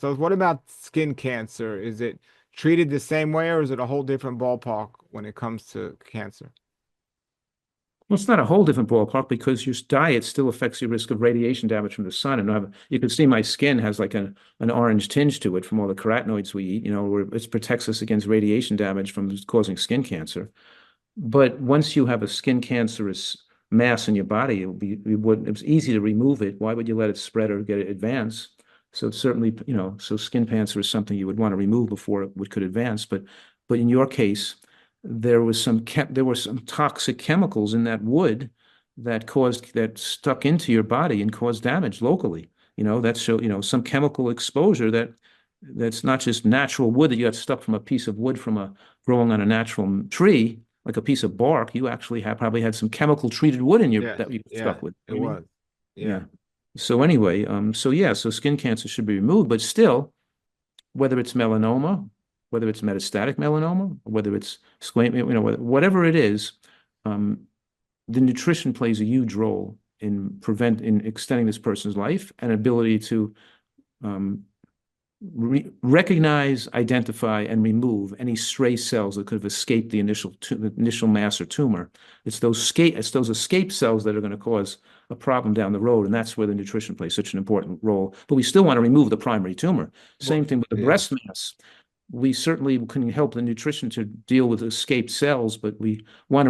So what about skin cancer? Is it treated the same way or is it a whole different ballpark when it comes to cancer? Well, it's not a whole different ballpark because your diet still affects your risk of radiation damage from the sun. And you can see my skin has like an orange tinge to it from all the carotenoids we eat, where it protects us against radiation damage from causing skin cancer. But once you have a skin cancerous mass in your body, it's easy to remove it. Why would you let it spread or get it advance? So it's certainly, so skin cancer is something you would want to remove before it could advance. But in your case, there were some toxic chemicals in that wood that stuck into your body and caused damage locally. Some chemical exposure that's not just natural wood that you got stuck from a piece of wood from a growing on a natural tree, like a piece of bark. You actually have probably had some chemical treated wood in your Yeah, that you yeah, stuck with. it You know what I mean? was. Yeah. Yeah. So anyway, so skin cancer should be removed, but still, whether it's melanoma, whether it's metastatic melanoma, whether it's squamous, whatever it is, um, the nutrition plays a huge role in extending this person's life and ability to um, recognize, identify, and remove any stray cells that could have escaped the initial mass or tumor. It's those escape cells that are going to cause a problem down the road, and that's where the nutrition plays such an important role. But we still want to remove the primary tumor. Well, Same thing with the yeah. breast mass. We certainly can help the nutrition to deal with escaped cells, but we want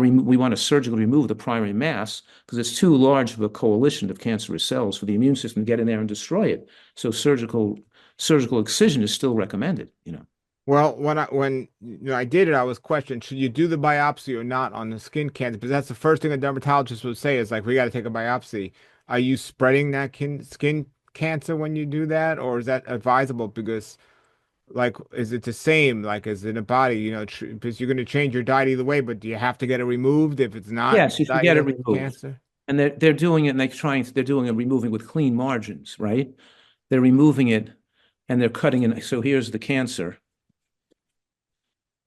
to surgically remove the primary mass because it's too large of a coalition of cancerous cells for the immune system to get in there and destroy it. So surgical excision is still recommended. Well, when I did it, I was questioned, should you do the biopsy or not on the skin cancer? Because that's the first thing a dermatologist would say is like, we got to take a biopsy. Are you spreading that skin cancer when you do that, or is that advisable? Because like, is it the same like as in a body? Because you're going to change your diet either way, but do you have to get it removed if it's not Yes, you should get it diagnosed with removed. cancer? And they're doing it and they're doing it removing with clean margins, right? They're removing it and they're cutting it. So here's the cancer.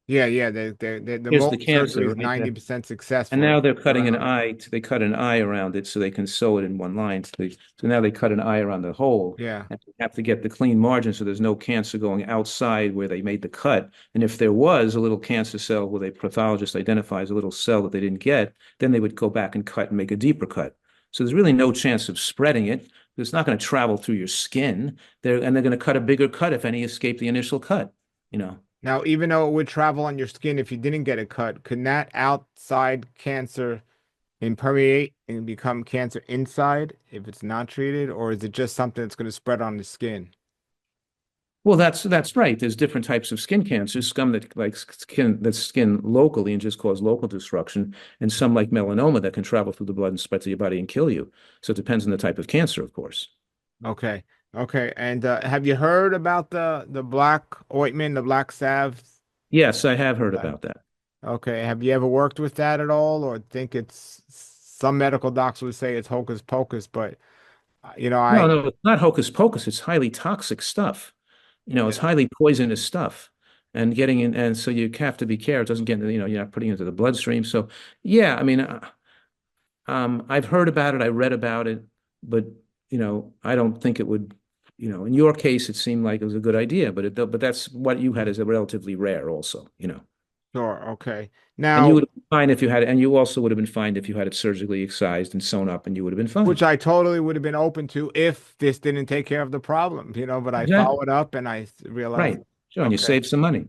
Yeah, yeah. The Here's Mohs the surgery cancer is right there. 90% And successful. now they're cutting an Around. eye. They cut an eye around it so they can sew it in one line. So now they cut an eye around the hole Yeah. and they have to get the clean margin so there's no cancer going outside where they made the cut. And if there was a little cancer cell where the pathologist identifies a little cell that they didn't get, then they would go back and cut and make a deeper cut. So there's really no chance of spreading it. It's not going to travel through your skin. They're going to cut a bigger cut if any escape the initial cut, you know. Now, even though it would travel on your skin if you didn't get a cut, could that outside cancer impermeate and become cancer inside if it's not treated, or is it just something that's going to spread on the skin? Well, that's right. There's different types of skin cancers. Some that skin locally and just cause local destruction, and some like melanoma that can travel through the blood and spread to your body and kill you. So it depends on the type of cancer, of course. Okay. Okay. And have you heard about the black ointment, the black salve? Yes, I have heard about that. Okay. Have you ever worked with that at all, or think it's some medical docs would say it's hocus pocus, but No, I no, it's not hocus pocus. It's highly toxic stuff. It's yeah. highly poisonous stuff. And so you have to be careful. It doesn't get, you're not putting it into the bloodstream. So yeah, I mean, I've heard about it, I read about it, but I don't think it would, in your case, it seemed like it was a good idea, but that's what you had is a relatively rare also. Sure. Okay. And you Now, would have been fine if you had it, and you also would have been fine if you had it surgically excised and sewn up, and you would have been which fine. I totally would have been open to if this didn't take care of the problem, but I Exactly. followed up and I realized, Right. Sure. And you okay. save some money.